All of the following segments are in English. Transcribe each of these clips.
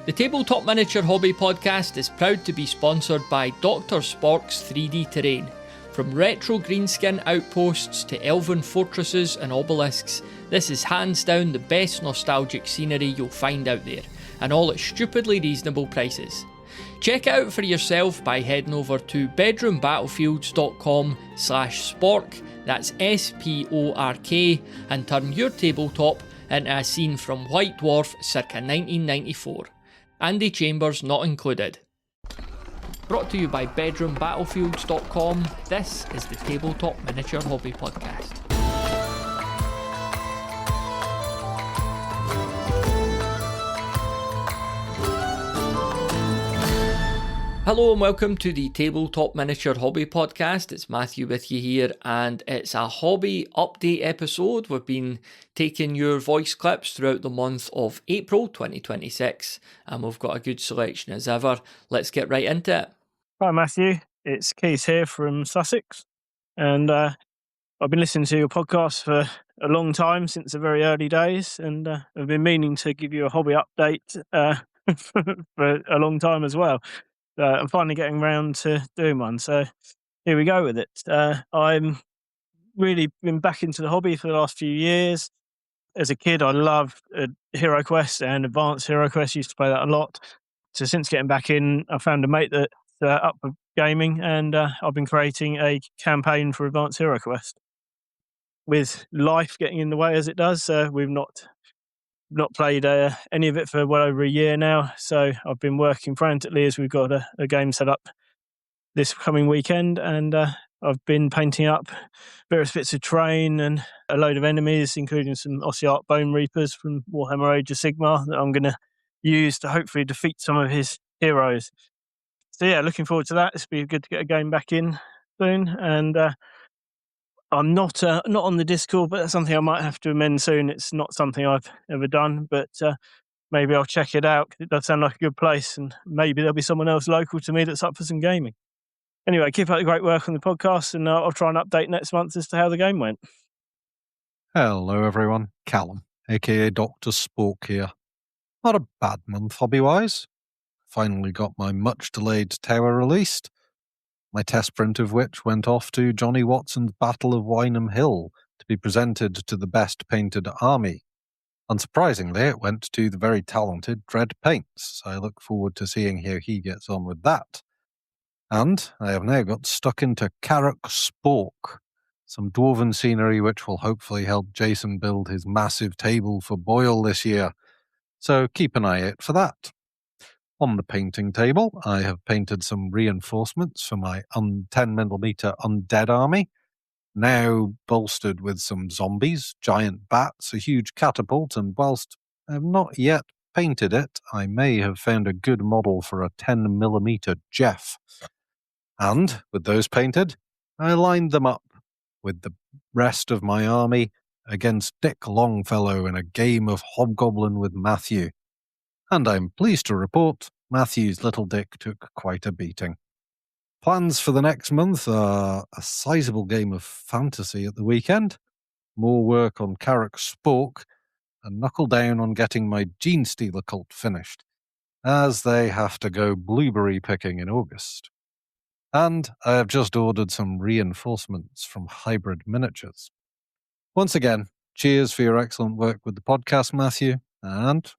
The Tabletop Miniature Hobby Podcast is proud to be sponsored by Dr. Spork's 3D Terrain. From retro greenskin outposts to elven fortresses and obelisks, this is hands down the best nostalgic scenery you'll find out there, and all at stupidly reasonable prices. Check it out for yourself by heading over to bedroombattlefields.com/spork, that's SPORK, and turn your tabletop into a scene from White Dwarf circa 1994. Andy Chambers not included. Brought to you by bedroombattlefields.com, this is the Tabletop Miniature Hobby Podcast. Hello and welcome to the Tabletop Miniature Hobby Podcast. It's Matthew with you here, and it's a hobby update episode. We've been taking your voice clips throughout the month of April 2026, and we've got a good selection as ever. Let's get right into it. Hi Matthew, it's Keith here from Sussex, and I've been listening to your podcast for a long time, since the very early days, and I've been meaning to give you a hobby update for a long time as well. I'm finally getting around to doing one, so here we go with it. I'm really been back into the hobby for the last few years. As a kid, I loved Hero Quest and Advanced Hero Quest. Used to play that a lot. So since getting back in, I found a mate that's up for gaming, and I've been creating a campaign for Advanced Hero Quest. With life getting in the way as it does, we've not played any of it for well over a year now, so I've been working frantically as we've got a game set up this coming weekend, and I've been painting up various bits of terrain and a load of enemies, including some Ossiarch Bone Reapers from Warhammer Age of Sigmar that I'm going to use to hopefully defeat some of his heroes. So yeah, looking forward to that. It's be good to get a game back in soon, and I'm not on the Discord, but that's something I might have to amend soon. It's not something I've ever done, but maybe I'll check it out. It does sound like a good place, and maybe there'll be someone else local to me that's up for some gaming. Anyway, keep up the great work on the podcast, and I'll try and update next month as to how the game went. Hello everyone, Callum, aka Dr. Spork here. Not a bad month hobby-wise. Finally got my much-delayed tower released. My test print of which went off to Johnny Watson's Battle of Wynham Hill to be presented to the best painted army. Unsurprisingly, it went to the very talented Dread Paints, so I look forward to seeing how he gets on with that. And I have now got stuck into Carrock Spork, some dwarven scenery which will hopefully help Jason build his massive table for Boyle this year. So keep an eye out for that. On the painting table, I have painted some reinforcements for my 10mm undead army, now bolstered with some zombies, giant bats, a huge catapult, and whilst I have not yet painted it, I may have found a good model for a 10mm Jeff. And, with those painted, I lined them up with the rest of my army against Dick Longfellow in a game of Hobgoblin with Matthew. And I'm pleased to report Matthew's little Dick took quite a beating. Plans for the next month are a sizable game of fantasy at the weekend, more work on Carrock Spork, and knuckle down on getting my Genestealer cult finished, as they have to go blueberry picking in August. And I have just ordered some reinforcements from Hybrid Miniatures. Once again, cheers for your excellent work with the podcast, Matthew, and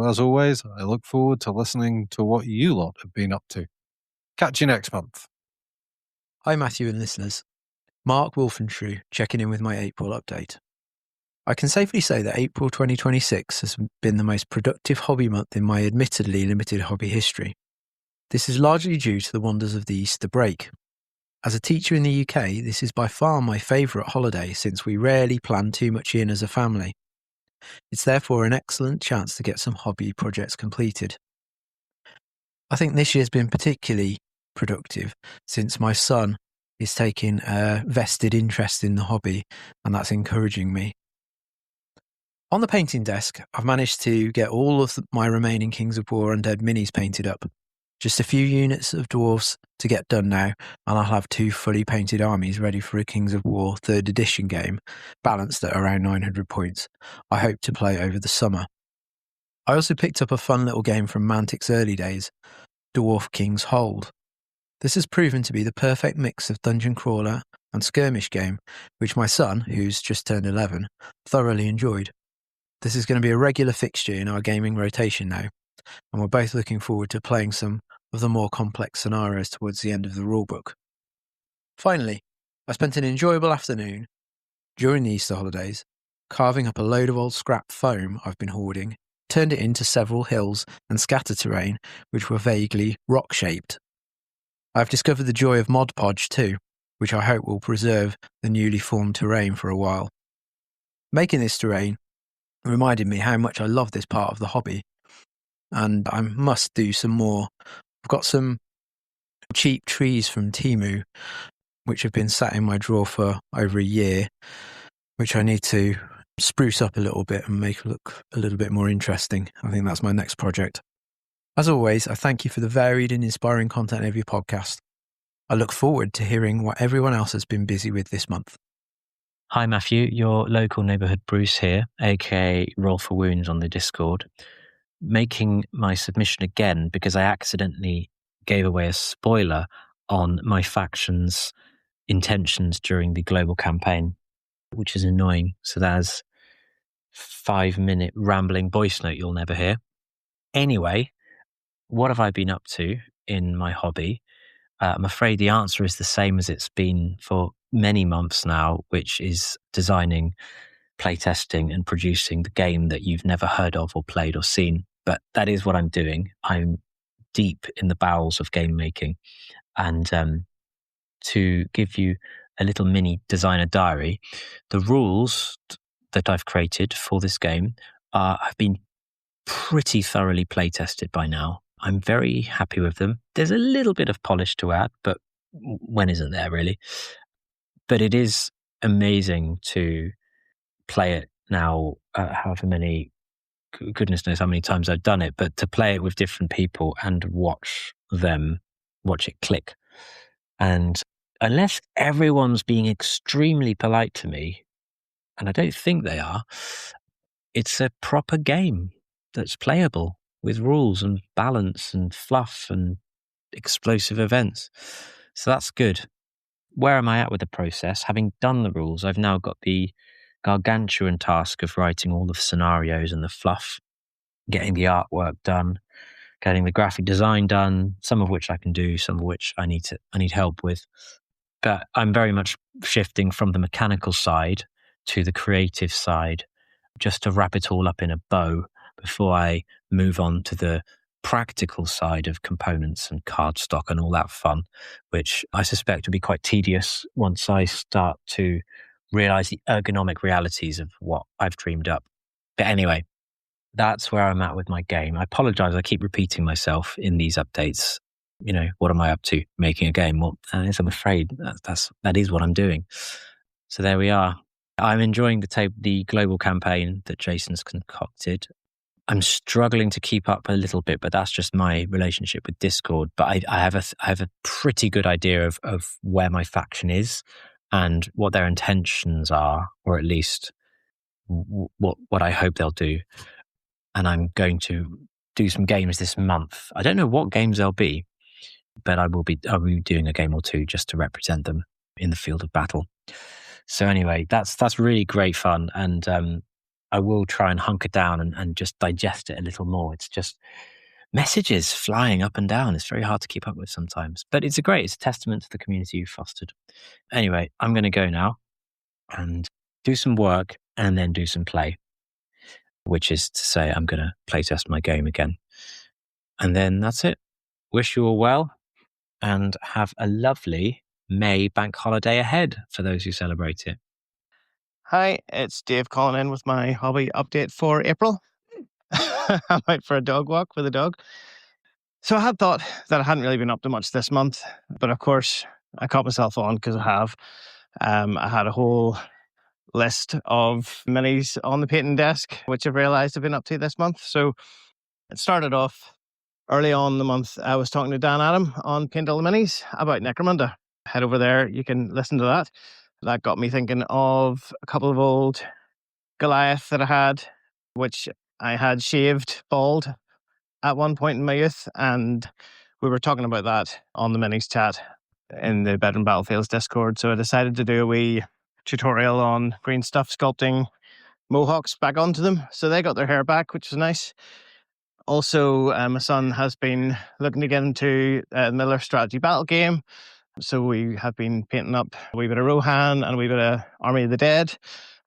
as always, I look forward to listening to what you lot have been up to. Catch you next month. Hi Matthew and listeners. Mark Wolfenshrew checking in with my April update. I can safely say that April 2026 has been the most productive hobby month in my admittedly limited hobby history. This is largely due to the wonders of the Easter break. As a teacher in the UK, this is by far my favourite holiday since we rarely plan too much in as a family. It's therefore an excellent chance to get some hobby projects completed. I think this year's been particularly productive since my son is taking a vested interest in the hobby, and that's encouraging me. On the painting desk, I've managed to get all of my remaining Kings of War Undead minis painted up. Just a few units of dwarves to get done now, and I'll have 2 fully painted armies ready for a Kings of War 3rd edition game, balanced at around 900 points. I hope to play over the summer. I also picked up a fun little game from Mantic's early days, Dwarf King's Hold. This has proven to be the perfect mix of dungeon crawler and skirmish game, which my son, who's just turned 11, thoroughly enjoyed. This is going to be a regular fixture in our gaming rotation now, and we're both looking forward to playing some of the more complex scenarios towards the end of the rulebook. Finally, I spent an enjoyable afternoon during the Easter holidays carving up a load of old scrap foam I've been hoarding, turned it into several hills and scatter terrain which were vaguely rock-shaped. I've discovered the joy of Mod Podge too, which I hope will preserve the newly formed terrain for a while. Making this terrain reminded me how much I love this part of the hobby, and I must do some more. I've got some cheap trees from Temu, which have been sat in my drawer for over a year, which I need to spruce up a little bit and make look a little bit more interesting. I think that's my next project. As always, I thank you for the varied and inspiring content of your podcast. I look forward to hearing what everyone else has been busy with this month. Hi Matthew, your local neighbourhood Bruce here, aka Roll for Wounds on the Discord. Making my submission again because I accidentally gave away a spoiler on my faction's intentions during the global campaign, which is annoying. So that's 5-minute rambling voice note you'll never hear. Anyway, what have I been up to in my hobby? I'm afraid the answer is the same as it's been for many months now, which is designing, playtesting, and producing the game that you've never heard of or played or seen. But that is what I'm doing. I'm deep in the bowels of game making. And to give you a little mini designer diary, the rules that I've created for this game have been pretty thoroughly playtested by now. I'm very happy with them. There's a little bit of polish to add, but when isn't there really? But it is amazing to play it now, however many, goodness knows how many times I've done it, but to play it with different people and watch it click. And unless everyone's being extremely polite to me, and I don't think they are, it's a proper game that's playable with rules and balance and fluff and explosive events. So that's good. Where am I at with the process? Having done the rules, I've now got the gargantuan task of writing all the scenarios and the fluff, getting the artwork done, getting the graphic design done, some of which I can do, some of which I need help with. But I'm very much shifting from the mechanical side to the creative side, just to wrap it all up in a bow before I move on to the practical side of components and cardstock and all that fun, which I suspect will be quite tedious once I start to realize the ergonomic realities of what I've dreamed up. But anyway, that's where I'm at with my game. I apologize. I keep repeating myself in these updates. You know, what am I up to? Making a game. Well, I'm afraid that is what I'm doing. So there we are. I'm enjoying the global campaign that Jason's concocted. I'm struggling to keep up a little bit, but that's just my relationship with Discord. But I have a pretty good idea of where my faction is and what their intentions are, or at least what I hope they'll do. And I'm going to do some games this month. I don't know what games they'll be, but I'll be doing a game or two just to represent them in the field of battle. So anyway, that's really great fun, and I will try and hunker down and just digest it a little more. It's just messages flying up and down. It's very hard to keep up with sometimes, but it's a testament to the community you've fostered. Anyway, I'm going to go now and do some work and then do some play, which is to say I'm going to playtest my game again. And then that's it. Wish you all well and have a lovely May bank holiday ahead for those who celebrate it. Hi, it's Dave calling in with my hobby update for April. I'm out for a dog walk with a dog. So I had thought that I hadn't really been up to much this month, but of course I caught myself on because I have. I had a whole list of minis on the painting desk, which I've realised I've been up to this month. So it started off early on in the month. I was talking to Dan Adam on Paint All the Minis about Necromunda. Head over there, you can listen to that. That got me thinking of a couple of old Goliath that I had, which I had shaved bald at one point in my youth, and we were talking about that on the minis chat in the Bedroom Battlefields Discord. So I decided to do a wee tutorial on green stuff sculpting mohawks back onto them. So they got their hair back, which was nice. Also, my son has been looking to get into the Miller Strategy Battle game. So we have been painting up a wee bit of Rohan and a wee bit of Army of the Dead.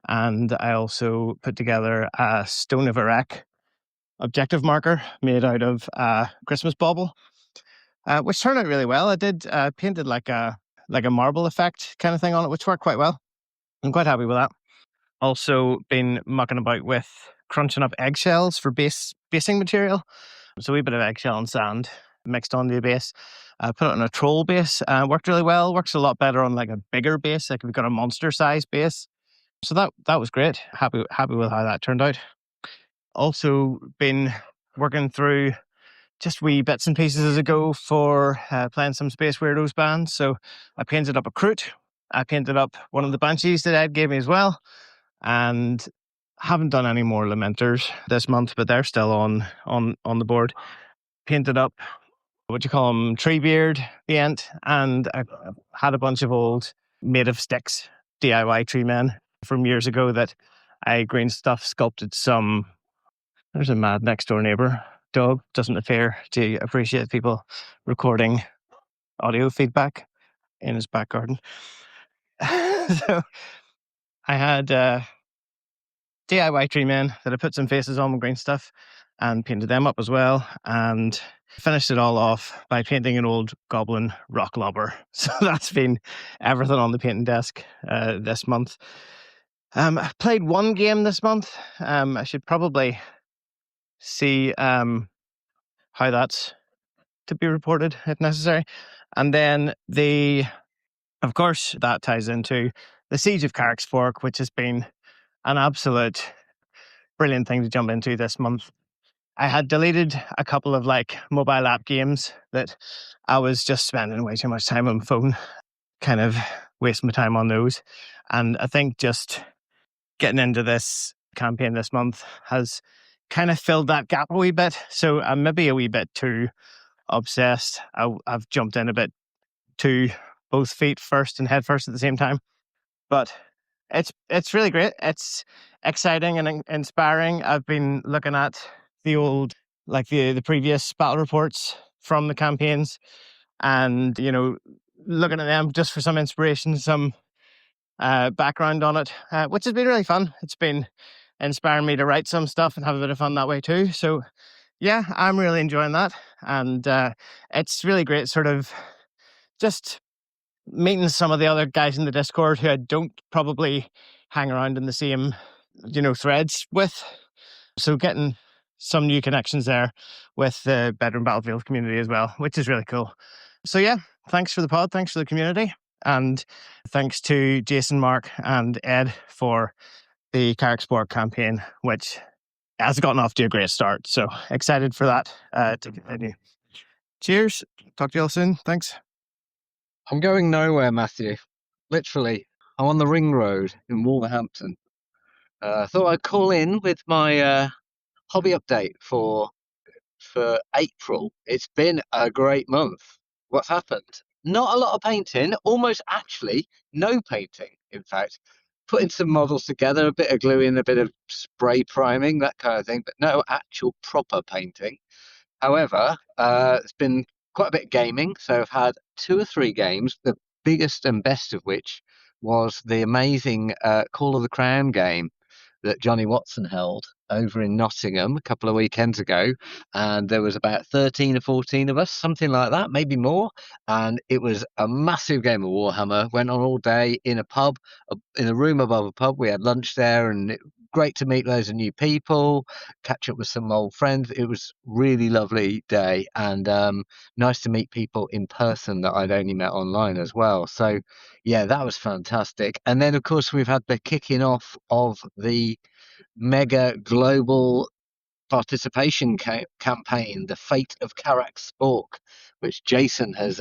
And I also put together a Stone of Iraq objective marker made out of a Christmas bauble, which turned out really well. I did painted like a marble effect kind of thing on it, which worked quite well. I'm quite happy with that. Also been mucking about with crunching up eggshells for basing material. So a wee bit of eggshell and sand mixed onto the base. Put it on a troll base. Worked really well. Works a lot better on like a bigger base. Like we've got a monster size base. So that was great. Happy with how that turned out. Also been working through just wee bits and pieces as I go for playing some Space Weirdos bands. So I painted up a Kroot. I painted up one of the Banshees that Ed gave me as well. And haven't done any more Lamenters this month, but they're still on the board. Painted up, what you call them, Treebeard, the Ent, and I had a bunch of old made of sticks DIY tree men from years ago that I green stuff sculpted some. There's a mad next door neighbor dog, doesn't appear to appreciate people recording audio feedback in his back garden. So I had DIY tree men that I put some faces on with green stuff and painted them up as well, and finished it all off by painting an old goblin rock lobber. So that's been everything on the painting desk this month. I played one game this month. I should probably see how that's to be reported if necessary. And then of course, that ties into the Siege of Carrickspork, which has been an absolute brilliant thing to jump into this month. I had deleted a couple of like mobile app games that I was just spending way too much time on my phone, kind of wasting my time on those. And I think just getting into this campaign this month has kind of filled that gap a wee bit. So I'm maybe a wee bit too obsessed. I've jumped in a bit too both feet first and head first at the same time. But it's really great. It's exciting and inspiring. I've been looking at the old, like the previous battle reports from the campaigns, and looking at them just for some inspiration, some background on it, which has been really fun. It's been inspiring me to write some stuff and have a bit of fun that way too. So yeah, I'm really enjoying that, and it's really great sort of just meeting some of the other guys in the Discord who I don't probably hang around in the same threads with. So getting some new connections there with the Bedroom Battlefield community as well, which is really cool. So yeah, thanks for the pod, thanks for the community, and thanks to Jason, Mark, and Ed for the Carrickspork campaign, which has gotten off to a great start. So excited for that to continue. Cheers. Talk to you all soon. Thanks. I'm going nowhere, Matthew. Literally, I'm on the ring road in Wolverhampton. I thought I'd call in with my hobby update for April. It's been a great month. What's happened? Not a lot of painting, almost actually no painting, in fact. Putting some models together, a bit of gluing, a bit of spray priming, that kind of thing, but no actual proper painting. However, it's been quite a bit of gaming, so I've had 2 or 3 games, the biggest and best of which was the amazing Call of the Crown game that Johnny Watson held over in Nottingham a couple of weekends ago, and there was about 13 or 14 of us, something like that, maybe more, and it was a massive game of Warhammer. Went on all day in a pub, in a room above a pub. We had lunch there, and great to meet loads of new people, catch up with some old friends. It was really lovely day, and nice to meet people in person that I'd only met online as well. So yeah, that was fantastic. And then of course we've had the kicking off of the mega global participation campaign, The Fate of Carrickspork, which Jason has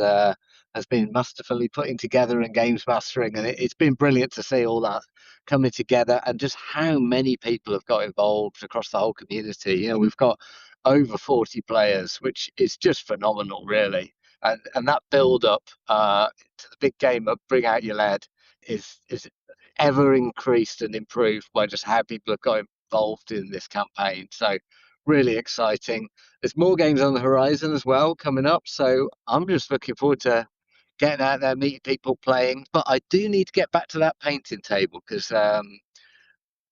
has been masterfully putting together and games mastering, and it's been brilliant to see all that coming together and just how many people have got involved across the whole community. We've got over 40 players, which is just phenomenal, really. And that build up to the big game of Bring Out Your Lead is ever increased and improved by just how people have got involved in this campaign. So really exciting. There's more games on the horizon as well coming up. So I'm just looking forward to getting out there, meeting people, playing. But I do need to get back to that painting table because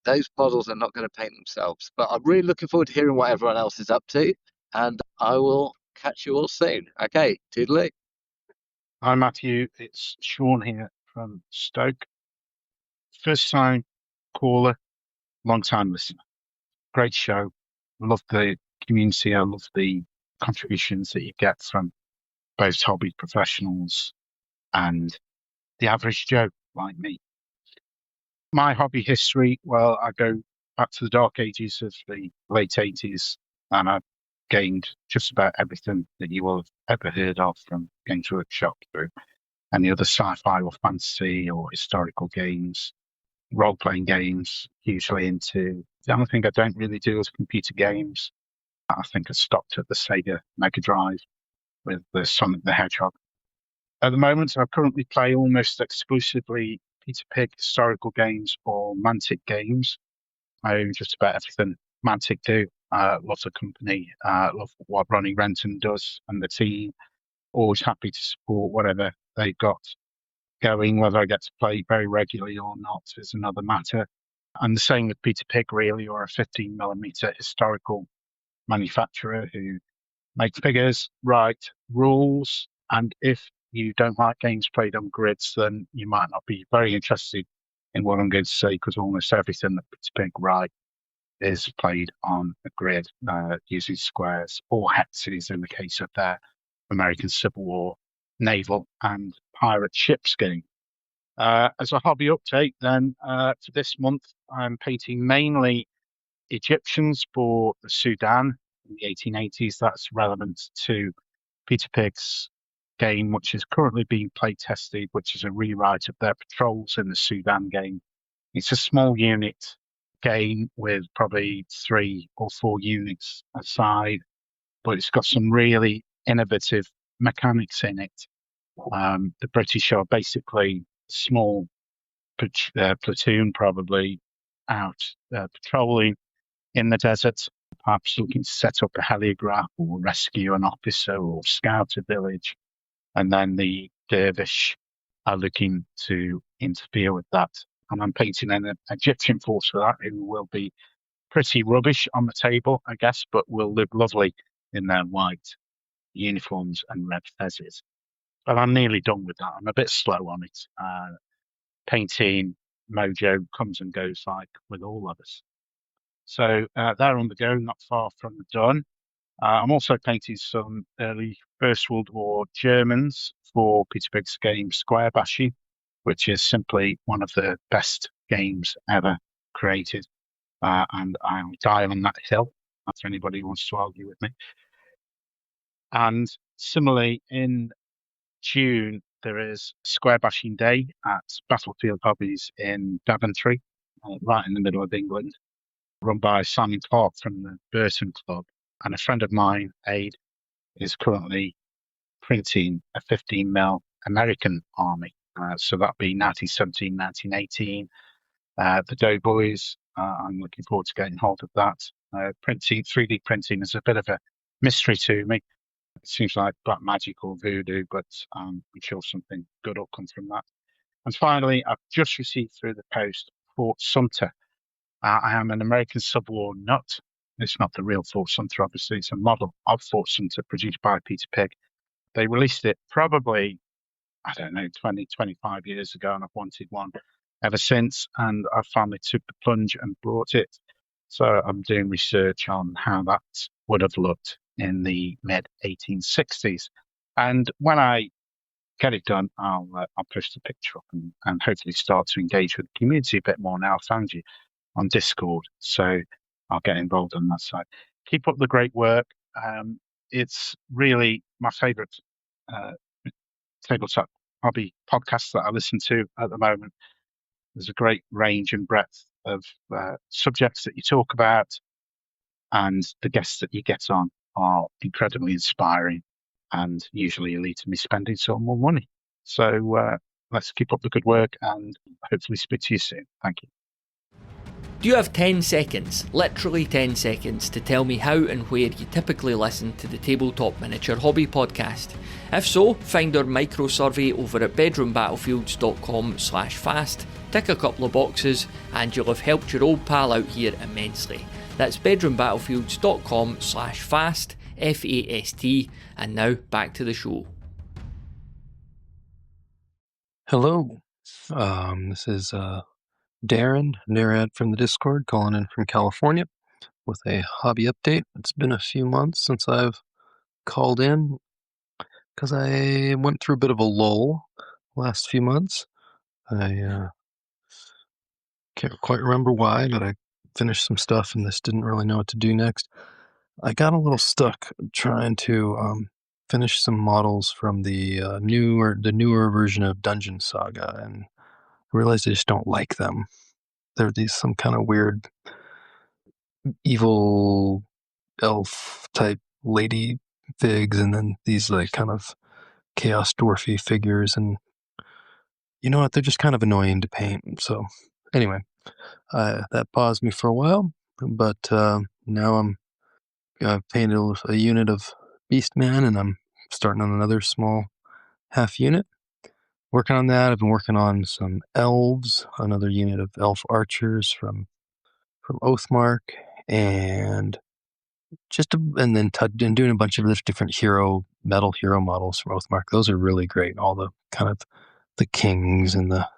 those models are not going to paint themselves. But I'm really looking forward to hearing what everyone else is up to. And I will catch you all soon. Okay, toodaloo. Hi, Matthew. It's Sean here from Stoke. First time caller, long time listener. Great show. Love the community. I love the contributions that you get from both hobby professionals and the average Joe like me. My hobby history, well, I go back to the dark ages of the late 80s, and I've gained just about everything that you will have ever heard of from Games Workshop through any other sci-fi or fantasy or historical games, role-playing games, hugely into. The only thing I don't really do is computer games. I think I stopped at the Sega Mega Drive with the Sonic the Hedgehog. At the moment, I currently play almost exclusively Peter Pig historical games or Mantic games. I own just about everything Mantic do. Lots of company, love what Ronnie Renton does and the team. Always happy to support whatever they've got going. Whether I get to play very regularly or not is another matter. And the same with Peter Pig, really, or a 15mm historical manufacturer who make figures, write rules, and if you don't like games played on grids, then you might not be very interested in what I'm going to say, because almost everything that Peter Pig write is played on a grid using squares or hexes in the case of their American Civil War naval and pirate ships game. As a hobby update, then, for this month, I'm painting mainly Egyptians for the Sudan in the 1880s. That's relevant to Peter Pig's game, which is currently being play tested, which is a rewrite of their patrols in the Sudan game. It's a small unit game with probably 3 or 4 units aside, but it's got some really innovative mechanics in it. The British are basically small platoon, probably out patrolling in the desert, perhaps looking to set up a heliograph or rescue an officer or scout a village. And then the dervish are looking to interfere with that. And I'm painting an Egyptian force for that, who will be pretty rubbish on the table, I guess, but will look lovely in their white uniforms and red fezzes. But I'm nearly done with that. I'm a bit slow on it. Painting mojo comes and goes like with all of us. So they're on the go, not far from done. I'm also painting some early First World War Germans for Peter Pig's game Square Bashing, which is simply one of the best games ever created. And I'll die on that hill if anybody wants to argue with me. And similarly, in June, there is Square Bashing Day at Battlefield Hobbies in Daventry, right in the middle of England, run by Simon Clark from the Burton Club. And a friend of mine, Aid, is currently printing a 15mm American army. So that'll be 1917, 1918. The Doughboys, I'm looking forward to getting hold of that. 3D printing is a bit of a mystery to me. It seems like black magic or voodoo, but I'm sure something good will come from that. And finally, I've just received through the post Fort Sumter. I am an American Civil War nut. It's not the real Fort Sumter, obviously. It's a model of Fort Sumter produced by Peter Pig. They released it probably, 20, 25 years ago, and I've wanted one ever since. And I finally took the plunge and bought it. So I'm doing research on how that would have looked in the mid 1860s. And when I get it done, I'll post a picture up and hopefully start to engage with the community a bit more now. I found you on Discord, so I'll get involved on that side. Keep up the great work. It's really my favourite tabletop hobby podcasts that I listen to at the moment. There's a great range and breadth of subjects that you talk about, and the guests that you get on are incredibly inspiring and usually lead to me spending some more money. So let's keep up the good work and hopefully speak to you soon. Thank you. Do you have 10 seconds, literally 10 seconds, to tell me how and where you typically listen to the Tabletop Miniature Hobby Podcast? If so, find our micro survey over at bedroombattlefields.com/fast, tick a couple of boxes, and you'll have helped your old pal out here immensely. That's bedroombattlefields.com/fast, FAST, and now back to the show. Hello, this is Darren, Narad from the Discord, calling in from California with a hobby update. It's been a few months since I've called in because I went through a bit of a lull last few months. I can't quite remember why, but I finished some stuff and just didn't really know what to do next. I got a little stuck trying to finish some models from the newer version of Dungeon Saga, and I realized I just don't like them. They're some kind of weird evil elf type lady figs, and then these like kind of chaos dwarfy figures, and you know what, they're just kind of annoying to paint. So anyway, that paused me for a while, but now I've painted a unit of Beastman, and I'm starting on another small half unit. Working on that. I've been working on some elves, another unit of elf archers from Oathmark, and then doing a bunch of different metal hero models from Oathmark. Those are really great. All the kind of the kings and the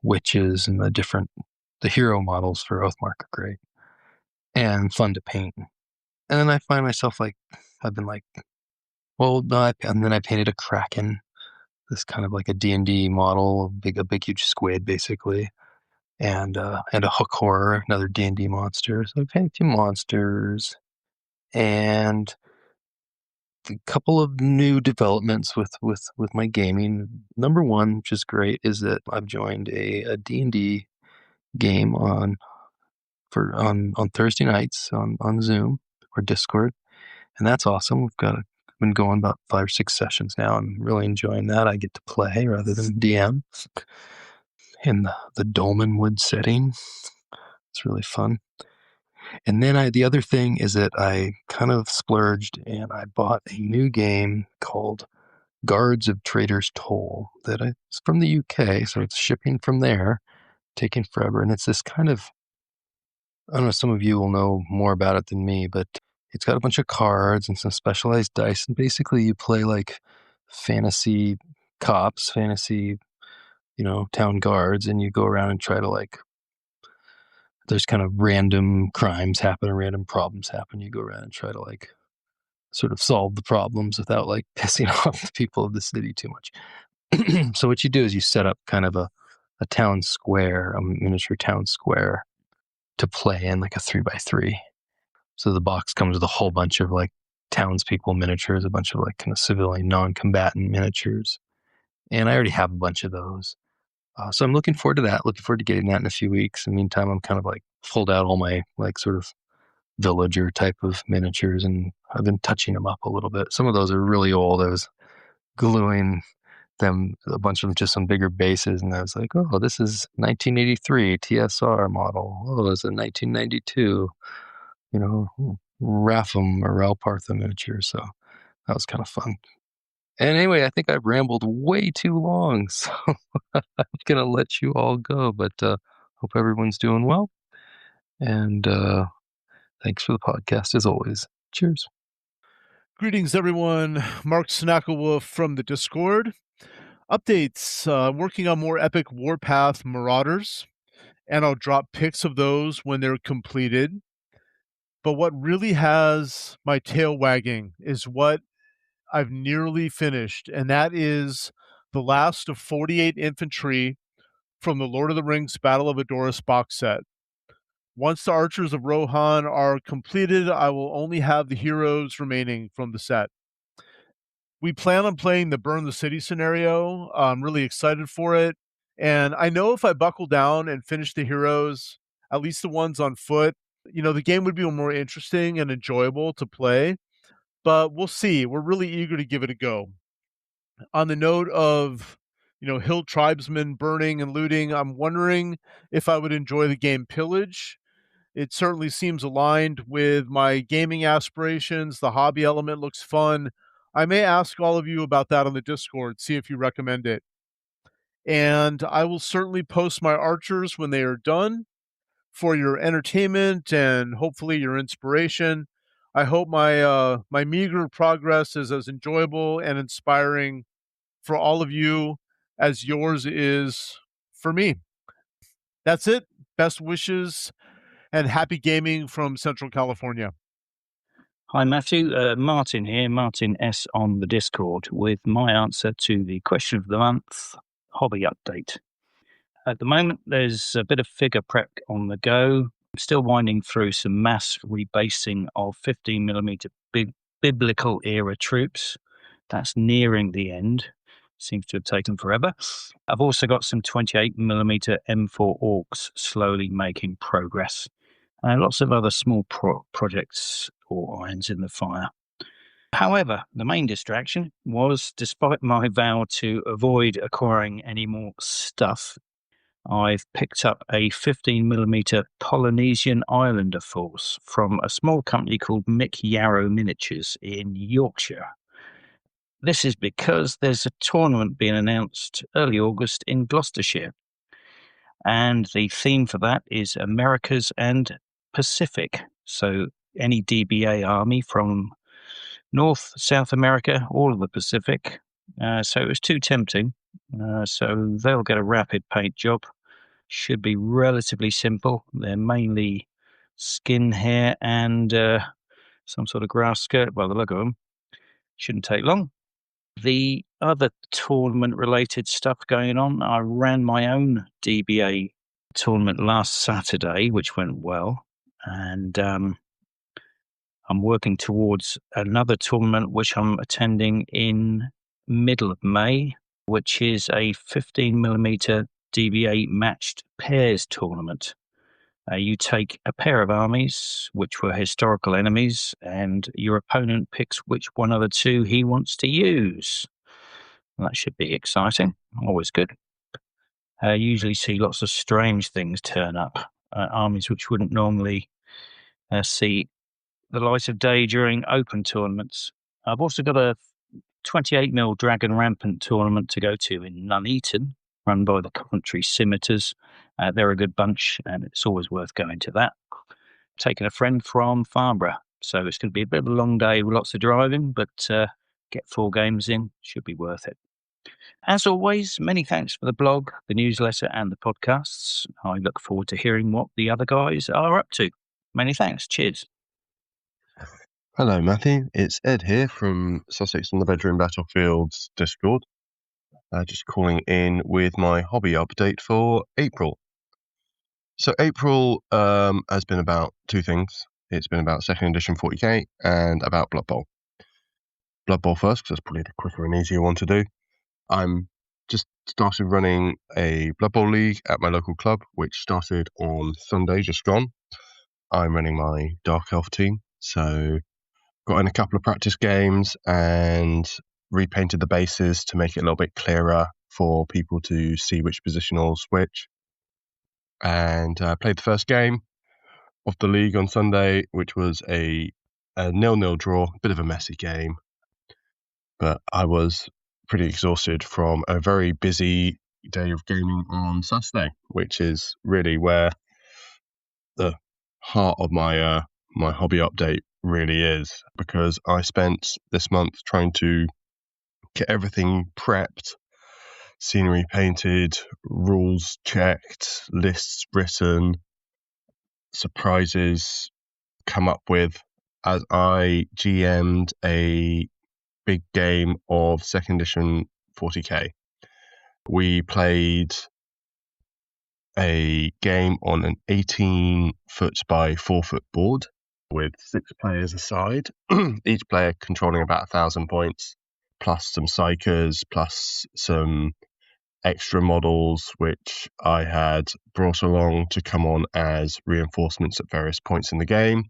witches and the hero models for Oathmark are great and fun to paint. And then I find myself and then I painted a Kraken. This kind of like a D&D model, a big huge squid basically, and a hook horror, another D&D monster. So I painted a few monsters, and a couple of new developments with my gaming. Number one, which is great, is that I've joined a D&D game on Thursday nights on Zoom or Discord, and that's awesome. We've been going about 5 or 6 sessions now. I'm really enjoying that. I get to play rather than DM in the Dolmenwood setting. It's really fun. And then the other thing is that I kind of splurged and I bought a new game called Guards of Trader's Toll it's from the UK, so it's shipping from there, taking forever. And it's this kind of, I don't know, some of you will know more about it than me, but it's got a bunch of cards and some specialized dice, and basically you play like fantasy cops, fantasy, town guards, and you go around and try to there's kind of random crimes happen and random problems happen. You go around and try to sort of solve the problems without pissing off the people of the city too much. So what you do is you set up kind of a town square, a miniature town square to play in, like a 3x3. So the box comes with a whole bunch of townspeople miniatures, a bunch of kind of civilian non-combatant miniatures. And I already have a bunch of those. So I'm looking forward to that, looking forward to getting that in a few weeks. In the meantime, I'm kind of pulled out all my sort of villager type of miniatures, and I've been touching them up a little bit. Some of those are really old. I was gluing them, a bunch of them, to some bigger bases, and I was like, oh, this is 1983 TSR model. Oh, it's a 1992, Rapham or Ralpartha miniature. So that was kind of fun. And anyway, I think I've rambled way too long, so I'm going to let you all go, but hope everyone's doing well. And thanks for the podcast, as always. Cheers. Greetings, everyone. Mark Snacklewolf from the Discord. Updates. Working on more Epic Warpath Marauders, and I'll drop pics of those when they're completed. But what really has my tail wagging is what I've nearly finished, and that is the last of 48 infantry from the Lord of the Rings Battle of Edoras box set. Once the Archers of Rohan are completed, I will only have the heroes remaining from the set. We plan on playing the Burn the City scenario. I'm really excited for it. And I know if I buckle down and finish the heroes, at least the ones on foot, the game would be more interesting and enjoyable to play. But we'll see. We're really eager to give it a go. On the note of, hill tribesmen burning and looting, I'm wondering if I would enjoy the game Pillage. It certainly seems aligned with my gaming aspirations. The hobby element looks fun. I may ask all of you about that on the Discord, see if you recommend it. And I will certainly post my archers when they are done for your entertainment and hopefully your inspiration. I hope my meager progress is as enjoyable and inspiring for all of you as yours is for me. That's it. Best wishes and happy gaming from Central California. Hi, Matthew. Martin here, Martin S. on the Discord, with my answer to the question of the month, hobby update. At the moment, there's a bit of figure prep on the go. I'm still winding through some mass rebasing of 15mm biblical era troops. That's nearing the end. Seems to have taken forever. I've also got some 28mm M4 Orcs slowly making progress. Lots of other small projects or irons in the fire. However, the main distraction was, despite my vow to avoid acquiring any more stuff, I've picked up a 15mm Polynesian Islander force from a small company called Mick Yarrow Miniatures in Yorkshire. This is because there's a tournament being announced early August in Gloucestershire. And the theme for that is Americas and Pacific. So any DBA army from North, South America, all of the Pacific. So it was too tempting. So they'll get a rapid paint job. Should be relatively simple. They're mainly skin, hair, and some sort of grass skirt. Well, the look of them shouldn't take long. The other tournament-related stuff going on, I ran my own DBA tournament last Saturday, which went well. And I'm working towards another tournament, which I'm attending in middle of May, which is a 15mm DBA matched pairs tournament. You take a pair of armies, which were historical enemies, and your opponent picks which one of the two he wants to use. That should be exciting. Always good. Usually see lots of strange things turn up. Armies which wouldn't normally see the light of day during open tournaments. I've also got a 28mm Dragon Rampant tournament to go to in Nuneaton, run by the Coventry Scimitars. They're a good bunch, and it's always worth going to that. Taking a friend from Farnborough, so it's going to be a bit of a long day with lots of driving, but get 4 games in, should be worth it. As always, many thanks for the blog, the newsletter, and the podcasts. I look forward to hearing what the other guys are up to. Many thanks. Cheers. Hello, Matthew. It's Ed here from Sussex on the Bedroom Battlefields Discord. Just calling in with my hobby update for April. So April has been about 2 things. It's been about 2nd edition 40k and about Blood Bowl. Blood Bowl first, because that's probably the quicker and easier one to do. I'm just started running a Blood Bowl league at my local club, which started on Sunday, just gone. I'm running my Dark Elf team, so got in a couple of practice games and repainted the bases to make it a little bit clearer for people to see which positionals which. And played the first game of the league on Sunday, which was a 0-0 draw, bit of a messy game. But I was pretty exhausted from a very busy day of gaming on Saturday, which is really where the heart of my my hobby update really is, because I spent this month trying to get everything prepped, scenery painted, rules checked, lists written, surprises come up with, as I GM'd a big game of 2nd edition 40k. We played a game on an 18-foot by 4-foot board with 6 players aside, each player controlling about 1,000 points. plus some psychers, plus some extra models which I had brought along to come on as reinforcements at various points in the game,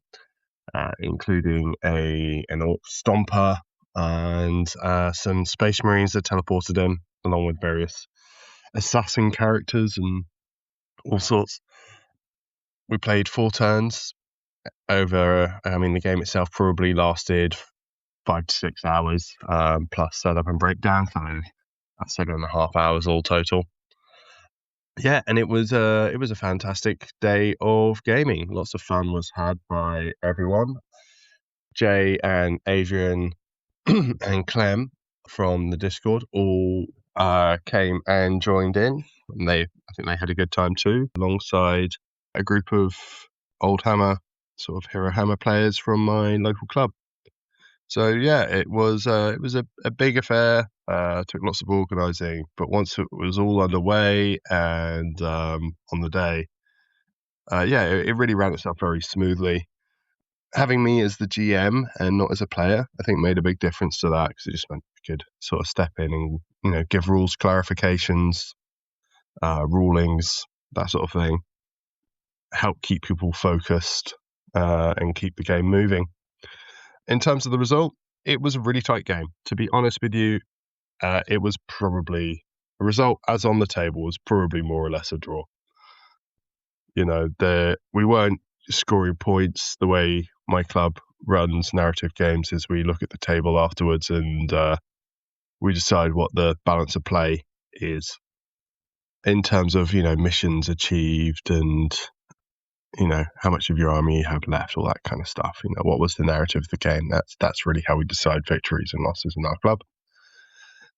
including an Orc Stomper and some Space Marines that teleported in, along with various assassin characters and all sorts. We played 4 turns over, the game itself probably lasted 5 to 6 hours, plus setup and breakdown, so that's 7.5 hours all total. Yeah, and it was a fantastic day of gaming. Lots of fun was had by everyone. Jay and Adrian and Clem from the Discord all came and joined in. And I think they had a good time too, alongside a group of old Hammer, sort of Hero Hammer players from my local club. So yeah, it was a big affair. Took lots of organising, but once it was all underway and on the day, it really ran itself very smoothly. Having me as the GM and not as a player, I think made a big difference to that, because it just meant we could sort of step in and give rules clarifications, rulings, that sort of thing, help keep people focused and keep the game moving. In terms of the result, it was a really tight game. To be honest with you, it was probably a result as on the table was probably more or less a draw. We weren't scoring points the way my club runs narrative games. Is we look at the table afterwards and we decide what the balance of play is in terms of missions achieved and how much of your army you have left, all that kind of stuff. What was the narrative of the game? That's really how we decide victories and losses in our club.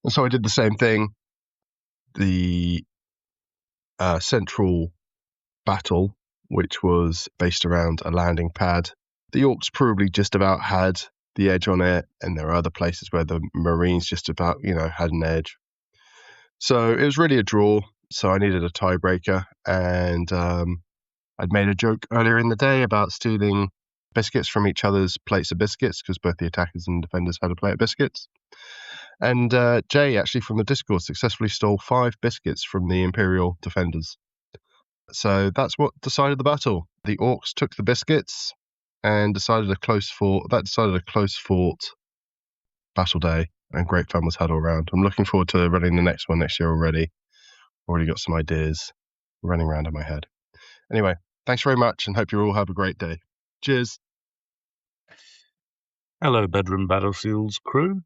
And so I did the same thing. The central battle, which was based around a landing pad, the Orcs probably just about had the edge on it, and there are other places where the Marines just about had an edge. So it was really a draw. So I needed a tiebreaker, and I'd made a joke earlier in the day about stealing biscuits from each other's plates of biscuits, because both the attackers and defenders had a plate of biscuits. And Jay, actually from the Discord, successfully stole 5 biscuits from the Imperial defenders. So that's what decided the battle. The Orcs took the biscuits and decided a close fought battle day, and great fun was had all around. I'm looking forward to running the next one next year already. Already got some ideas running around in my head. Anyway, thanks very much, and hope you all have a great day. Cheers. Hello, Bedroom Battlefields crew.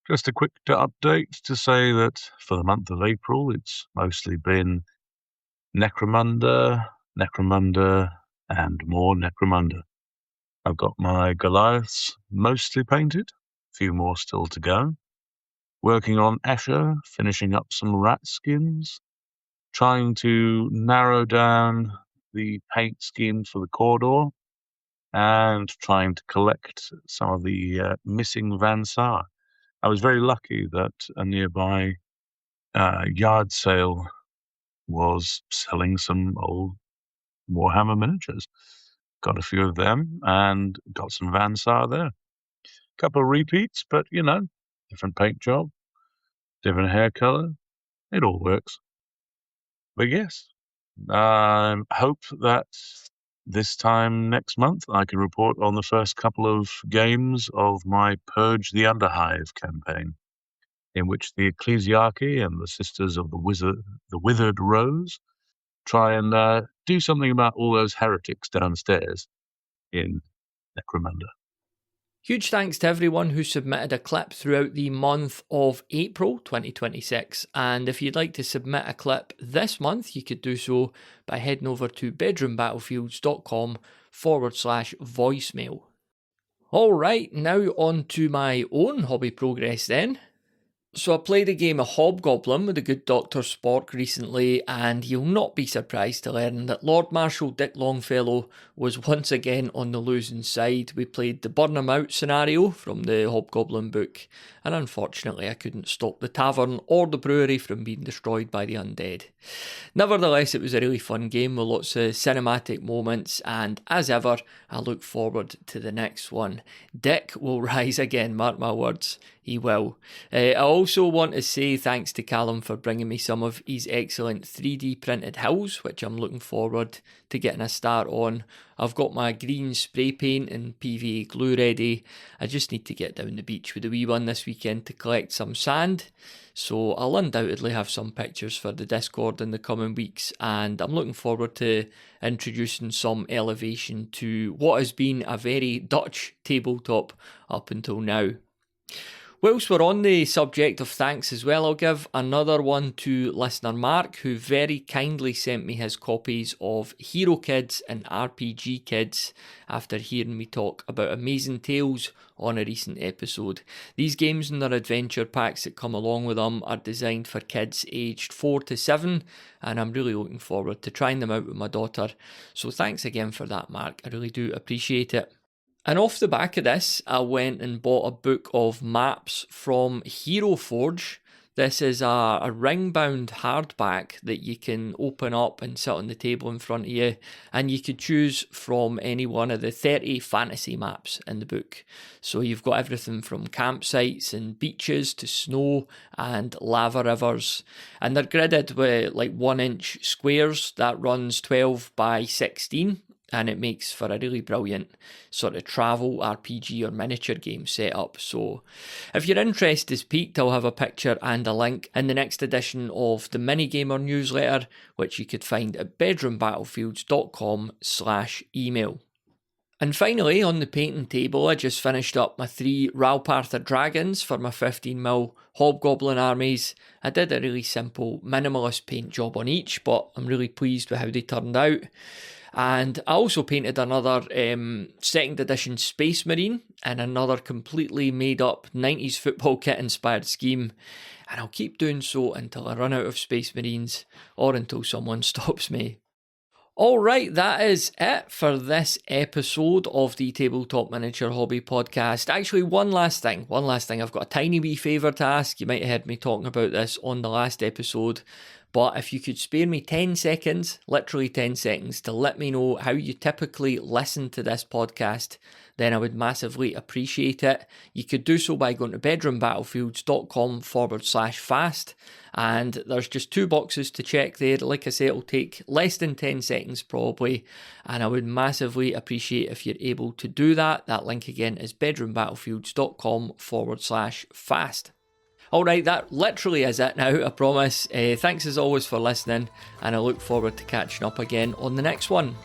Just a quick update to say that for the month of April, it's mostly been Necromunda, and more Necromunda. I've got my Goliaths mostly painted, a few more still to go. Working on Escher, finishing up some rat skins, trying to narrow down the paint scheme for the corridor, and trying to collect some of the missing Van Saar. I was very lucky that a nearby yard sale was selling some old Warhammer miniatures. Got a few of them and got some Van Saar there. Couple of repeats, but different paint job, different hair color. It all works. But yes, I hope that this time next month I can report on the first couple of games of my Purge the Underhive campaign, in which the Ecclesiarchy and the Sisters of the Withered Rose try and do something about all those heretics downstairs in Necromunda. Huge thanks to everyone who submitted a clip throughout the month of April 2026. And if you'd like to submit a clip this month, you could do so by heading over to bedroombattlefields.com/voicemail. All right, now on to my own hobby progress then. So I played a game of Hobgoblin with the good Dr. Spork recently, and you'll not be surprised to learn that Lord Marshal Dick Longfellow was once again on the losing side. We played the Burn 'em Out scenario from the Hobgoblin book, and unfortunately I couldn't stop the tavern or the brewery from being destroyed by the undead. Nevertheless, it was a really fun game with lots of cinematic moments, and as ever, I look forward to the next one. Dick will rise again, mark my words. he will. I also want to say thanks to Callum for bringing me some of his excellent 3D printed hills, which I'm looking forward to getting a start on. I've got my green spray paint and PVA glue ready. I just need to get down the beach with the wee one this weekend to collect some sand. So I'll undoubtedly have some pictures for the Discord in the coming weeks, and I'm looking forward to introducing some elevation to what has been a very Dutch tabletop up until now. Whilst we're on the subject of thanks as well, I'll give another one to listener Mark, who very kindly sent me his copies of Hero Kids and RPG Kids after hearing me talk about Amazing Tales on a recent episode. These games and their adventure packs that come along with them are designed for kids aged 4 to 7, and I'm really looking forward to trying them out with my daughter. So thanks again for that, Mark. I really do appreciate it. And off the back of this, I went and bought a book of maps from Hero Forge. This is a ring-bound hardback that you can open up and sit on the table in front of you, and you could choose from any one of the 30 fantasy maps in the book. So you've got everything from campsites and beaches to snow and lava rivers, and they're gridded with like 1-inch squares that runs 12 by 16. And it makes for a really brilliant sort of travel RPG or miniature game setup. So if your interest is piqued, I'll have a picture and a link in the next edition of the Minigamer newsletter, which you could find at bedroombattlefields.com/email. And finally, on the painting table, I just finished up my 3 Ralpartha dragons for my 15mm Hobgoblin armies. I did a really simple minimalist paint job on each, but I'm really pleased with how they turned out. And I also painted another 2nd edition Space Marine and another completely made up 90s football kit inspired scheme. And I'll keep doing so until I run out of Space Marines or until someone stops me. Alright, that is it for this episode of the Tabletop Miniature Hobby Podcast. Actually, one last thing. I've got a tiny wee favour to ask. You might have heard me talking about this on the last episode. But if you could spare me 10 seconds, literally 10 seconds, to let me know how you typically listen to this podcast, then I would massively appreciate it. You could do so by going to bedroombattlefields.com/fast. And there's just 2 boxes to check there. Like I say, it'll take less than 10 seconds probably. And I would massively appreciate if you're able to do that. That link again is bedroombattlefields.com/fast. Alright, that literally is it now, I promise. Thanks as always for listening, and I look forward to catching up again on the next one.